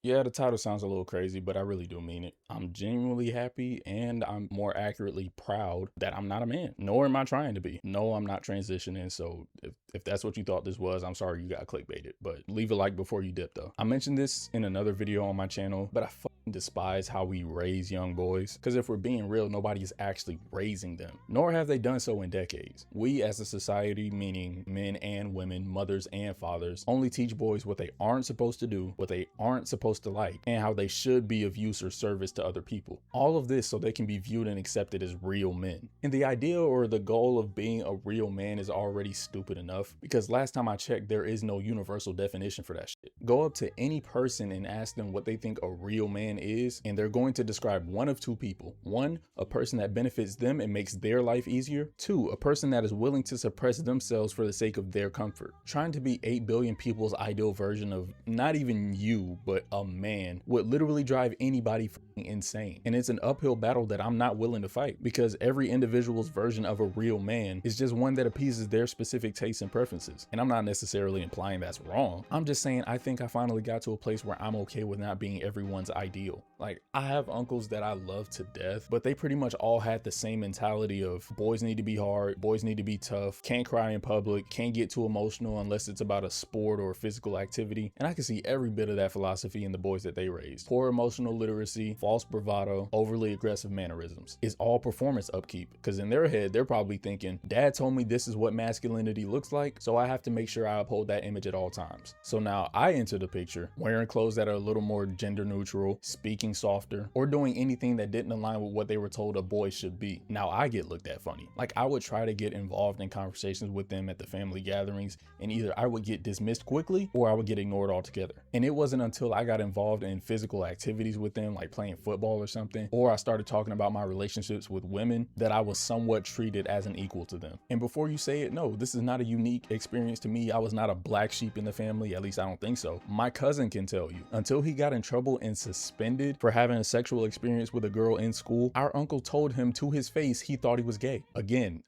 Yeah, the title sounds a little crazy, but I really do mean it. I'm genuinely happy and I'm more accurately proud that I'm not a man, nor am I trying to be. No, I'm not transitioning. So if that's what you thought this was, I'm sorry you got clickbaited, but leave a like before you dip though. I mentioned this in another video on my channel, but I fucking despise how we raise young boys. Because if we're being real, nobody is actually raising them, nor have they done so in decades. We as a society, meaning men and women, mothers and fathers, only teach boys what they aren't supposed to do, what they aren't supposed to like, and how they should be of use or service to other people. All of this so they can be viewed and accepted as real men. And the idea or the goal of being a real man is already stupid enough, because last time I checked, there is no universal definition for that shit. Go up to any person and ask them what they think a real man is, and they're going to describe one of two people. One, a person that benefits them and makes their life easier. Two, a person that is willing to suppress themselves for the sake of their comfort. Trying to be 8 billion people's ideal version of not even you, but a man would literally drive anybody insane. And it's an uphill battle that I'm not willing to fight, because every individual's version of a real man is just one that appeases their specific tastes and preferences. And I'm not necessarily implying that's wrong. I'm just saying I think I finally got to a place where I'm okay with not being everyone's ideal. Like, I have uncles that I love to death, but they pretty much all had the same mentality of boys need to be hard, boys need to be tough, can't cry in public, can't get too emotional unless it's about a sport or physical activity. And I can see every bit of that philosophy in the boys that they raised. Poor emotional literacy, false bravado, overly aggressive mannerisms. It's all performance upkeep, because in their head, they're probably thinking, dad told me this is what masculinity looks like, so I have to make sure I uphold that image at all times. So now I enter the picture wearing clothes that are a little more gender neutral, speaking softer, or doing anything that didn't align with what they were told a boy should be. Now I get looked at funny. Like, I would try to get involved in conversations with them at the family gatherings, and either I would get dismissed quickly or I would get ignored altogether. And it wasn't until I got involved in physical activities with them, like playing football or something, or I started talking about my relationships with women, that I was somewhat treated as an equal to them. And before you say it, no, this is not a unique experience to me. I was not a black sheep in the family, at least I don't think so. My cousin can tell you, until he got in trouble and suspended for having a sexual experience with a girl in school, our uncle told him to his face he thought he was gay. Again,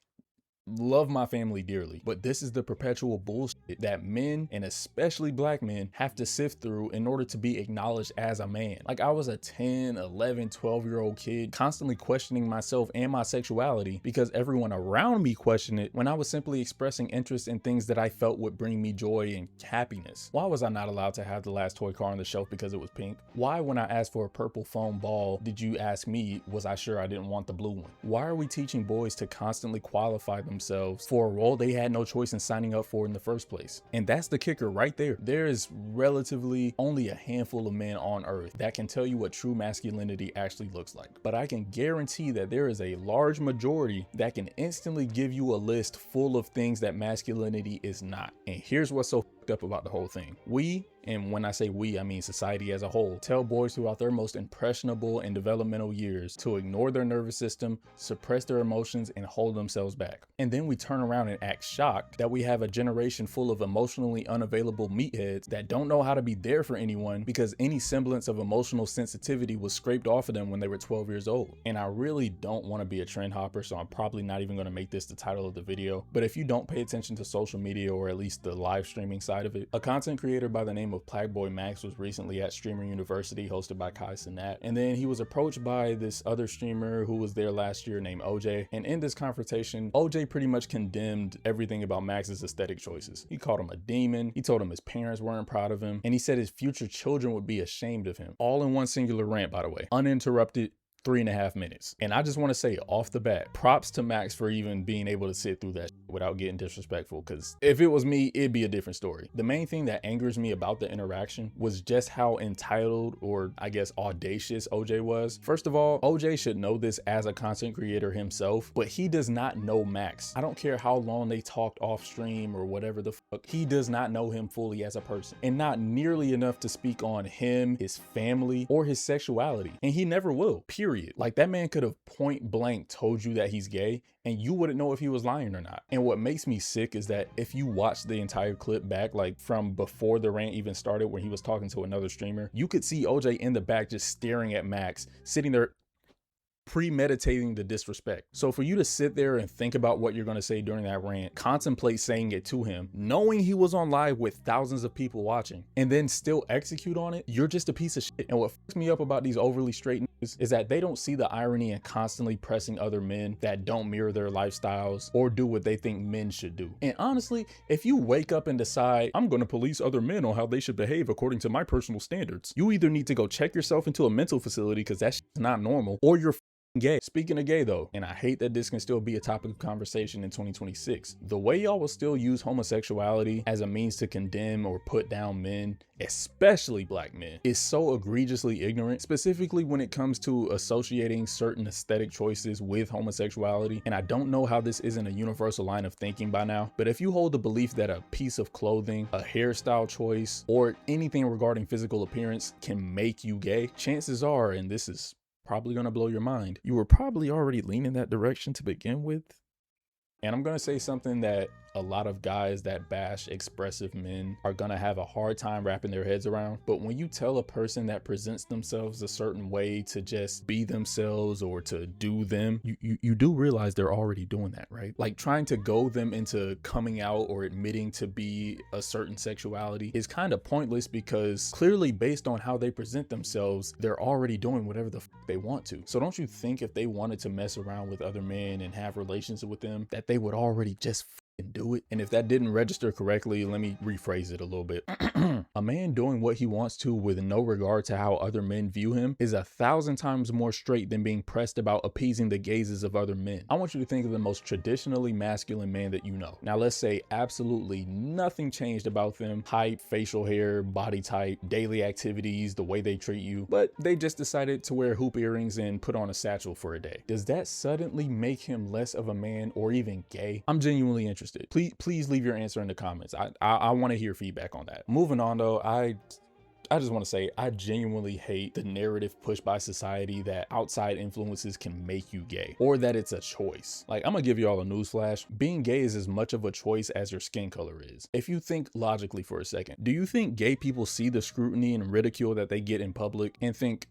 love my family dearly, but this is the perpetual bullshit that men, and especially black men, have to sift through in order to be acknowledged as a man. Like, I was a 10, 11, 12-year-old kid constantly questioning myself and my sexuality because everyone around me questioned it when I was simply expressing interest in things that I felt would bring me joy and happiness. Why was I not allowed to have the last toy car on the shelf because it was pink? Why, when I asked for a purple foam ball, did you ask me, was I sure I didn't want the blue one? Why are we teaching boys to constantly qualify themselves for a role they had no choice in signing up for in the first place? And that's the kicker right there. There is relatively only a handful of men on earth that can tell you what true masculinity actually looks like. But I can guarantee that there is a large majority that can instantly give you a list full of things that masculinity is not. And here's what's so fucked up about the whole thing. We, and when I say we, I mean society as a whole, tell boys throughout their most impressionable and developmental years to ignore their nervous system, suppress their emotions, and hold themselves back. And then we turn around and act shocked that we have a generation full of emotionally unavailable meatheads that don't know how to be there for anyone because any semblance of emotional sensitivity was scraped off of them when they were 12 years old. And I really don't want to be a trend hopper, so I'm probably not even going to make this the title of the video. But if you don't pay attention to social media, or at least the live streaming side of it, a content creator by the name of PlaqueBoyMax was recently at Streamer University, hosted by Kai Cenat, and then he was approached by this other streamer who was there last year named OJ. And in this confrontation, OJ pretty much condemned everything about Max's aesthetic choices. He called him a demon, he told him his parents weren't proud of him, and he said his future children would be ashamed of him. All in one singular rant, by the way, uninterrupted, 3.5 minutes. And I just want to say off the bat, props to Max for even being able to sit through that without getting disrespectful, because if it was me, it'd be a different story. The main thing that angers me about the interaction was just how entitled, or I guess audacious, OJ was. First of all, OJ should know this as a content creator himself, but he does not know Max. I don't care how long they talked off stream or whatever the fuck, he does not know him fully as a person, and not nearly enough to speak on him, his family, or his sexuality. And he never will, period. Like, that man could have point blank told you that he's gay and you wouldn't know if he was lying or not. And what makes me sick is that if you watch the entire clip back, like from before the rant even started, when he was talking to another streamer, you could see OJ in the back just staring at Max, sitting there premeditating the disrespect. So for you to sit there and think about what you're going to say during that rant, contemplate saying it to him, knowing he was on live with thousands of people watching, and then still execute on it, you're just a piece of shit. And what fucks me up about these overly straight niggas is that they don't see the irony in constantly pressing other men that don't mirror their lifestyles or do what they think men should do. And honestly, if you wake up and decide, I'm going to police other men on how they should behave according to my personal standards, you either need to go check yourself into a mental facility because that shit's not normal, or you're gay. Speaking of gay though, and I hate that this can still be a topic of conversation in 2026, the way y'all will still use homosexuality as a means to condemn or put down men, especially black men, is so egregiously ignorant, specifically when it comes to associating certain aesthetic choices with homosexuality. And I don't know how this isn't a universal line of thinking by now, but if you hold the belief that a piece of clothing, a hairstyle choice, or anything regarding physical appearance can make you gay, chances are, and this is probably going to blow your mind, you were probably already leaning that direction to begin with. And I'm going to say something that a lot of guys that bash expressive men are going to have a hard time wrapping their heads around. But when you tell a person that presents themselves a certain way to just be themselves or to do them, you do realize they're already doing that, right? Like trying to goad them into coming out or admitting to be a certain sexuality is kind of pointless, because clearly based on how they present themselves, they're already doing whatever the fuck they want to. So don't you think if they wanted to mess around with other men and have relations with them, that they would already just do it? And if that didn't register correctly, let me rephrase it a little bit. A man doing what he wants to with no regard to how other men view him is 1,000 times more straight than being pressed about appeasing the gazes of other men. I want you to think of the most traditionally masculine man that you know. Now let's say absolutely nothing changed about them: height, facial hair, body type, daily activities, the way they treat you, but they just decided to wear hoop earrings and put on a satchel for a day. Does that suddenly make him less of a man or even gay? I'm genuinely interested. Please leave your answer in the comments. I want to hear feedback on that. Moving on though, I just want to say I genuinely hate the narrative pushed by society that outside influences can make you gay, or that it's a choice. Like, I'm gonna give you all a newsflash. Being gay is as much of a choice as your skin color is. If you think logically for a second, do you think gay people see the scrutiny and ridicule that they get in public and think,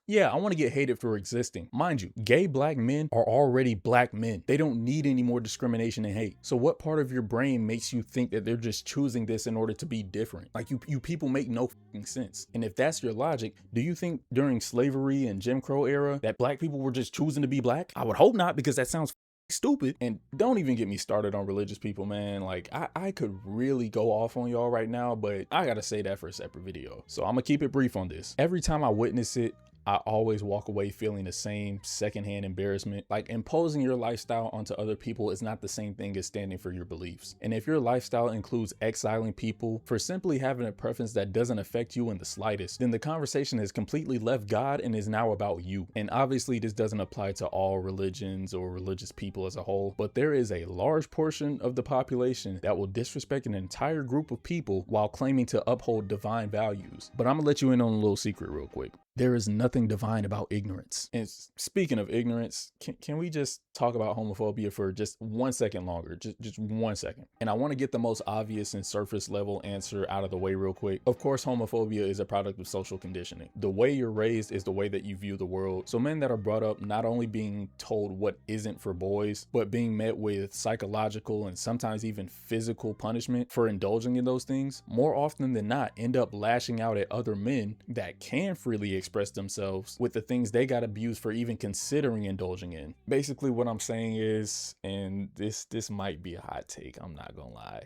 yeah, I want to get hated for existing? Mind you, gay black men are already black men. They don't need any more discrimination and hate. So what part of your brain makes you think that they're just choosing this in order to be different? Like, you people make no fucking sense. And if that's your logic, do you think during slavery and Jim Crow era that black people were just choosing to be black? I would hope not, because that sounds stupid. And don't even get me started on religious people, man. Like, I could really go off on y'all right now, but I gotta say that for a separate video. So I'm gonna keep it brief on this. Every time I witness it, I always walk away feeling the same secondhand embarrassment. Like, imposing your lifestyle onto other people is not the same thing as standing for your beliefs. And if your lifestyle includes exiling people for simply having a preference that doesn't affect you in the slightest, then the conversation has completely left God and is now about you. And obviously this doesn't apply to all religions or religious people as a whole, but there is a large portion of the population that will disrespect an entire group of people while claiming to uphold divine values. But I'm gonna let you in on a little secret real quick. There is nothing divine about ignorance. And speaking of ignorance, can we just talk about homophobia for just 1 second longer? Just 1 second. And I want to get the most obvious and surface level answer out of the way real quick. Of course, homophobia is a product of social conditioning. The way you're raised is the way that you view the world. So men that are brought up not only being told what isn't for boys, but being met with psychological and sometimes even physical punishment for indulging in those things, more often than not end up lashing out at other men that can freely express themselves with the things they got abused for even considering indulging in. Basically what I'm saying is, and this might be a hot take, I'm not gonna lie,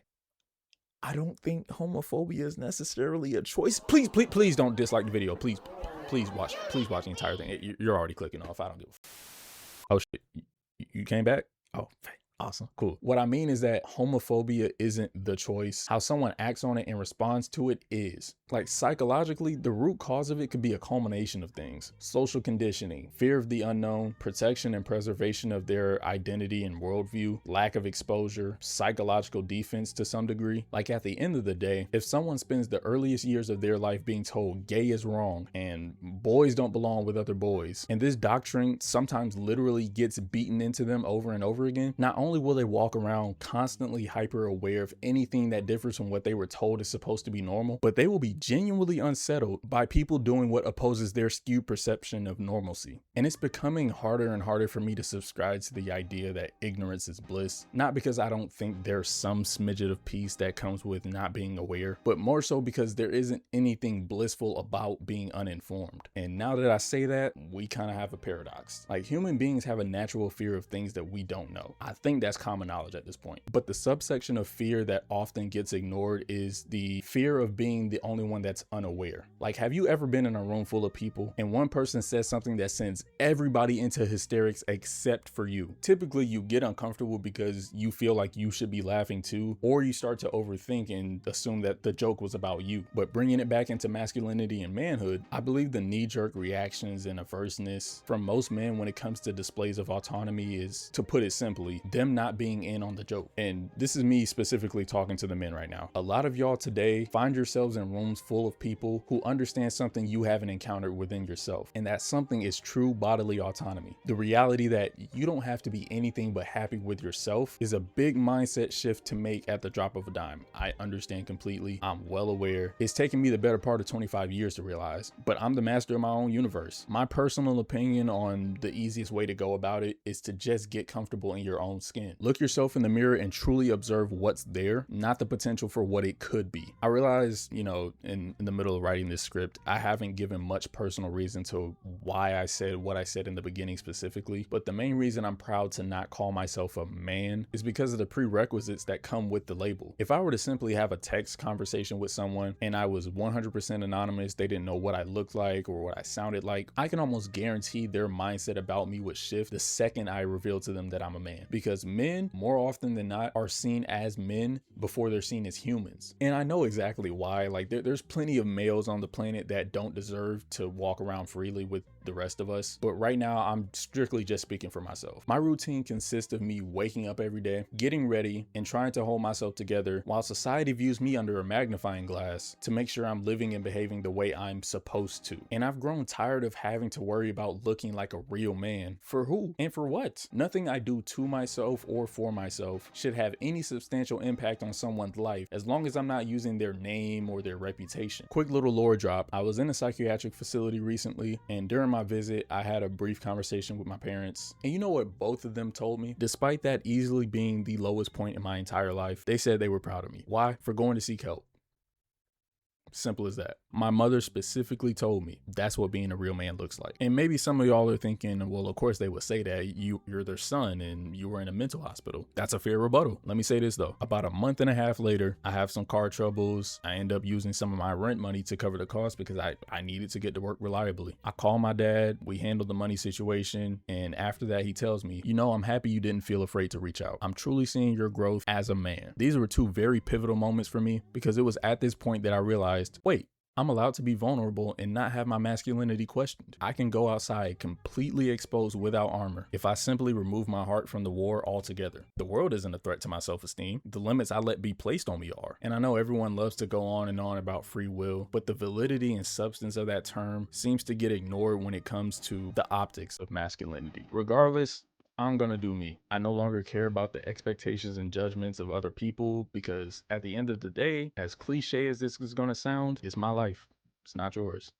I don't think homophobia is necessarily a choice. Please don't dislike the video. Please watch the entire thing. You're already clicking off. I don't give a oh shit, you came back? Oh, awesome, cool. What I mean is that homophobia isn't the choice. How someone acts on it and responds to it is. Like, psychologically, the root cause of it could be a culmination of things: social conditioning, fear of the unknown, protection and preservation of their identity and worldview, lack of exposure, psychological defense to some degree. Like, at the end of the day, if someone spends the earliest years of their life being told gay is wrong and boys don't belong with other boys, and this doctrine sometimes literally gets beaten into them over and over again, not only only will they walk around constantly hyper aware of anything that differs from what they were told is supposed to be normal, but they will be genuinely unsettled by people doing what opposes their skewed perception of normalcy. And it's becoming harder and harder for me to subscribe to the idea that ignorance is bliss, not because I don't think there's some smidget of peace that comes with not being aware, but more so because there isn't anything blissful about being uninformed. And now that I say that, we kind of have a paradox. Like, human beings have a natural fear of things that we don't know. I think that's common knowledge at this point. But the subsection of fear that often gets ignored is the fear of being the only one that's unaware. Like, have you ever been in a room full of people and one person says something that sends everybody into hysterics except for you? Typically, you get uncomfortable because you feel like you should be laughing too, or you start to overthink and assume that the joke was about you. But bringing it back into masculinity and manhood, I believe the knee-jerk reactions and averseness from most men when it comes to displays of autonomy is, to put it simply, them not being in on the joke. And this is me specifically talking to the men right now. A lot of y'all today find yourselves in rooms full of people who understand something you haven't encountered within yourself, and that something is true bodily autonomy. The reality that you don't have to be anything but happy with yourself is a big mindset shift to make at the drop of a dime. I understand completely. I'm well aware. It's taken me the better part of 25 years to realize, but I'm the master of my own universe. My personal opinion on the easiest way to go about it is to just get comfortable in your own skin. Look yourself in the mirror and truly observe what's there, not the potential for what it could be. I realize, in the middle of writing this script, I haven't given much personal reason to why I said what I said in the beginning specifically, but the main reason I'm proud to not call myself a man is because of the prerequisites that come with the label. If I were to simply have a text conversation with someone and I was 100% anonymous, they didn't know what I looked like or what I sounded like, I can almost guarantee their mindset about me would shift the second I reveal to them that I'm a man. Because men, more often than not, are seen as men before they're seen as humans. And I know exactly why. Like, there's plenty of males on the planet that don't deserve to walk around freely with the rest of us. But right now, I'm strictly just speaking for myself. My routine consists of me waking up every day, getting ready, and trying to hold myself together while society views me under a magnifying glass to make sure I'm living and behaving the way I'm supposed to. And I've grown tired of having to worry about looking like a real man. For who and for what? Nothing I do to myself or for myself should have any substantial impact on someone's life as long as I'm not using their name or their reputation. Quick little lore drop. I was in a psychiatric facility recently, and during my visit, I had a brief conversation with my parents. And you know what both of them told me? Despite that easily being the lowest point in my entire life, they said they were proud of me. Why? For going to seek help. Simple as that. My mother specifically told me that's what being a real man looks like. And maybe some of y'all are thinking, well, of course they would say that. You're their son and you were in a mental hospital. That's a fair rebuttal. Let me say this though. About a month and a half later, I have some car troubles. I end up using some of my rent money to cover the cost because I needed to get to work reliably. I call my dad. We handled the money situation. And after that, he tells me, I'm happy you didn't feel afraid to reach out. I'm truly seeing your growth as a man. These were two very pivotal moments for me because it was at this point that I realized, wait, I'm allowed to be vulnerable and not have my masculinity questioned. I can go outside completely exposed without armor if I simply remove my heart from the war altogether. The world isn't a threat to my self-esteem. The limits I let be placed on me are. And I know everyone loves to go on and on about free will, but the validity and substance of that term seems to get ignored when it comes to the optics of masculinity. Regardless, I'm gonna do me. I no longer care about the expectations and judgments of other people because at the end of the day, as cliche as this is gonna sound, it's my life. It's not yours.